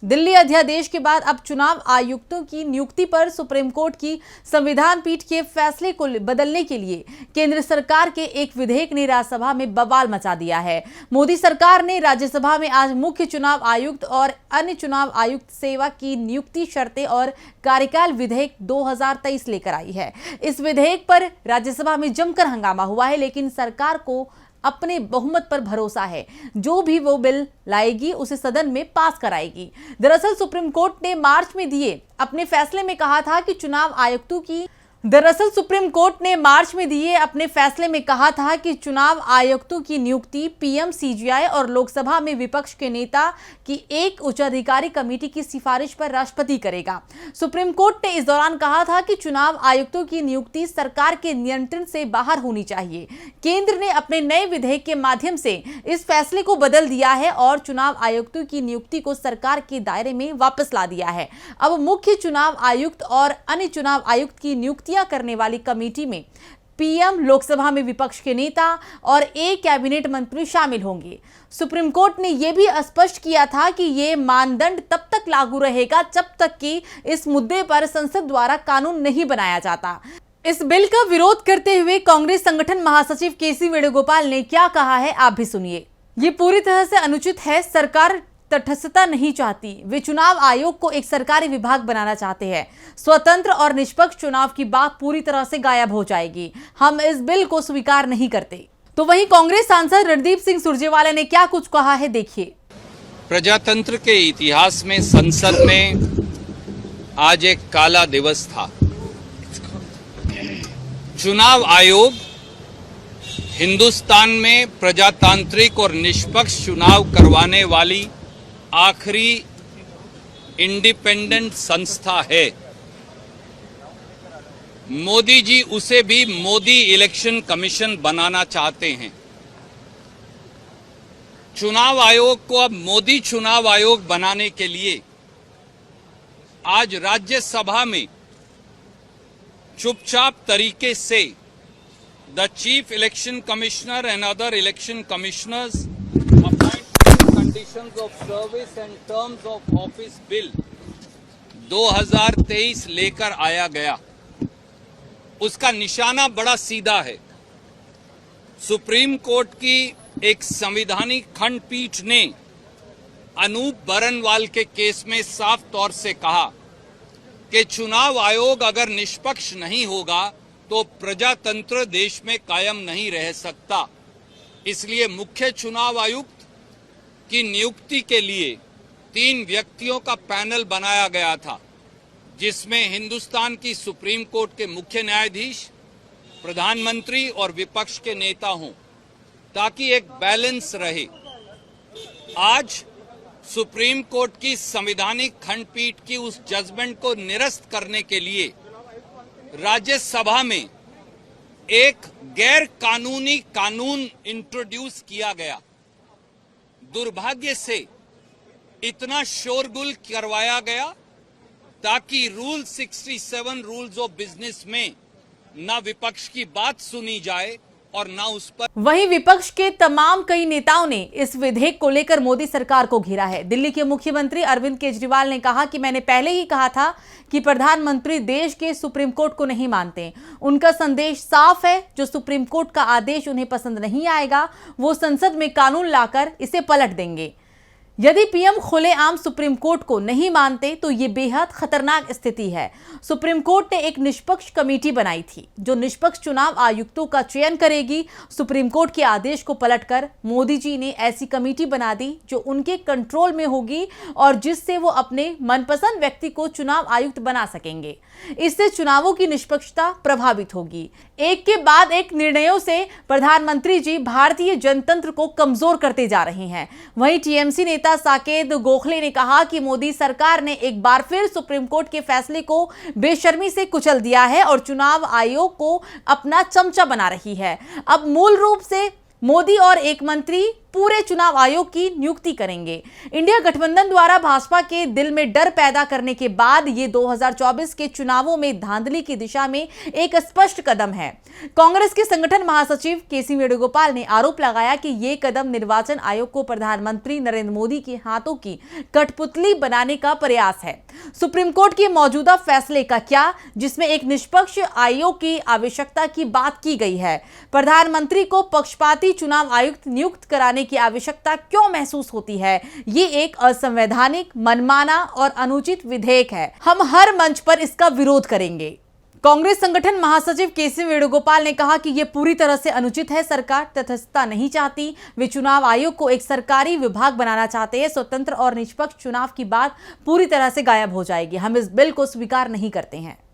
दिल्ली अध्यादेश के बाद अब चुनाव आयुक्तों की नियुक्ति पर सुप्रीम कोर्ट की संविधान पीठ के फैसले को बदलने के लिए केंद्र सरकार के एक विधेयक ने राज्यसभा में बवाल मचा दिया है। मोदी सरकार ने राज्यसभा में आज मुख्य चुनाव आयुक्त और अन्य चुनाव आयुक्त सेवा की नियुक्ति शर्तें और कार्यकाल विधेयक 2023 लेकर आई है। इस विधेयक पर राज्यसभा में जमकर हंगामा हुआ है, लेकिन सरकार को अपने बहुमत पर भरोसा है। जो भी वो बिल लाएगी उसे सदन में पास कराएगी। दरअसल सुप्रीम कोर्ट ने मार्च में दिए अपने फैसले में कहा था कि चुनाव आयुक्तों की नियुक्ति पीएम, सीजीआई और लोकसभा में विपक्ष के नेता की एक उच्चाधिकारी कमेटी की सिफारिश पर राष्ट्रपति करेगा। सुप्रीम कोर्ट ने इस दौरान कहा था कि चुनाव आयुक्तों की नियुक्ति सरकार के नियंत्रण से बाहर होनी चाहिए। केंद्र ने अपने नए विधेयक के माध्यम से इस फैसले को बदल दिया है और चुनाव आयुक्तों की नियुक्ति को सरकार के दायरे में वापस ला दिया है। अब मुख्य चुनाव आयुक्त और अन्य चुनाव आयुक्त की नियुक्तियां करने वाली कमेटी में पीएम, लोकसभा में विपक्ष के नेता और एक कैबिनेट मंत्री शामिल होंगे। सुप्रीम कोर्ट ने यह भी स्पष्ट किया था कि यह मानदंड तब तक लागू रहेगा जब तक कि इस मुद्दे पर संसद द्वारा कानून नहीं बनाया जाता। इस बिल का विरोध करते हुए कांग्रेस संगठन महासचिव केसी वेणुगोपाल ने क्या कहा है, आप भी सुनिए। ये पूरी तरह से अनुचित है। सरकार तटस्थता नहीं चाहती। वे चुनाव आयोग को एक सरकारी विभाग बनाना चाहते हैं। स्वतंत्र और निष्पक्ष चुनाव की बात पूरी तरह से गायब हो जाएगी। हम इस बिल को स्वीकार नहीं करते। तो वहीं कांग्रेस सांसद रणदीप सिंह सुरजेवाला ने क्या कुछ कहा है, देखिए। प्रजातंत्र के इतिहास में संसद में आज एक काला दिवस था। चुनाव आयोग हिंदुस्तान में प्रजातांत्रिक और निष्पक्ष चुनाव करवाने वाली आखिरी इंडिपेंडेंट संस्था है। मोदी जी उसे भी मोदी इलेक्शन कमीशन बनाना चाहते हैं। चुनाव आयोग को अब मोदी चुनाव आयोग बनाने के लिए आज राज्यसभा में चुपचाप तरीके से the chief election commissioner and other election commissioners conditions of service and terms of office bill 2023 लेकर आया गया। उसका निशाना बड़ा सीधा है। सुप्रीम कोर्ट की एक संवैधानिक खंडपीठ ने अनूप बरनवाल के केस में साफ तौर से कहा कि चुनाव आयोग अगर निष्पक्ष नहीं होगा तो प्रजातंत्र देश में कायम नहीं रह सकता। इसलिए मुख्य चुनाव आयुक्त की नियुक्ति के लिए 3 व्यक्तियों का पैनल बनाया गया था, जिसमें हिंदुस्तान की सुप्रीम कोर्ट के मुख्य न्यायाधीश, प्रधानमंत्री और विपक्ष के नेता हों, ताकि एक बैलेंस रहे। आज सुप्रीम कोर्ट की संवैधानिक खंडपीठ की उस जजमेंट को निरस्त करने के लिए राज्यसभा में एक गैर कानूनी कानून इंट्रोड्यूस किया गया। दुर्भाग्य से इतना शोरगुल करवाया गया ताकि रूल 67 रूल्स ऑफ बिजनेस में ना विपक्ष की बात सुनी जाए और ना उस पर। वहीं विपक्ष के तमाम कई नेताओं ने इस विधेयक को लेकर मोदी सरकार को घेरा है। दिल्ली के मुख्यमंत्री अरविंद केजरीवाल ने कहा कि मैंने पहले ही कहा था कि प्रधानमंत्री देश के सुप्रीम कोर्ट को नहीं मानते। उनका संदेश साफ है, जो सुप्रीम कोर्ट का आदेश उन्हें पसंद नहीं आएगा वो संसद में कानून लाकर इसे पलट देंगे। यदि पीएम खुलेआम सुप्रीम कोर्ट को नहीं मानते तो ये बेहद खतरनाक स्थिति है। सुप्रीम कोर्ट ने एक निष्पक्ष कमेटी बनाई थी जो निष्पक्ष चुनाव आयुक्तों का चयन करेगी। सुप्रीम कोर्ट के आदेश को पलटकर मोदी जी ने ऐसी कमेटी बना दी जो उनके कंट्रोल में होगी और जिससे वो अपने मनपसंद व्यक्ति को चुनाव आयुक्त बना सकेंगे। इससे चुनावों की निष्पक्षता प्रभावित होगी। एक के बाद एक निर्णयों से प्रधानमंत्री जी भारतीय जनतंत्र को कमजोर करते जा रहे हैं। वहीं टीएमसी नेता साकेत गोखले ने कहा कि मोदी सरकार ने एक बार फिर सुप्रीम कोर्ट के फैसले को बेशर्मी से कुचल दिया है और चुनाव आयोग को अपना चमचा बना रही है। अब मूल रूप से मोदी और एक मंत्री पूरे चुनाव आयोग की नियुक्ति करेंगे। इंडिया गठबंधन द्वारा भाजपा के दिल में डर पैदा करने के बाद ये 2024 के चुनावों में धांधली की दिशा में एक स्पष्ट कदम है। कांग्रेस के संगठन महासचिव केसी वेणुगोपाल ने आरोप लगाया कि ये कदम निर्वाचन आयोग को प्रधानमंत्री नरेंद्र मोदी के हाथों की कठपुतली बनाने का प्रयास है। सुप्रीम कोर्ट के मौजूदा फैसले का क्या, जिसमें एक निष्पक्ष आयोग की आवश्यकता की बात की गई है। प्रधानमंत्री को पक्षपाती चुनाव आयुक्त नियुक्त कराने की आवश्यकता क्यों महसूस होती है? ये एक असंवैधानिक, मनमाना और अनुचित विधेयक है। हम हर मंच पर इसका विरोध करेंगे। कांग्रेस संगठन महासचिव केसी वेणुगोपाल ने कहा कि यह पूरी तरह से अनुचित है। सरकार तटस्थता नहीं चाहती, वे चुनाव आयोग को एक सरकारी विभाग बनाना चाहते हैं। स्वतंत्र और निष्पक्ष चुनाव की बात पूरी तरह से गायब हो जाएगी। हम इस बिल को स्वीकार नहीं करते हैं।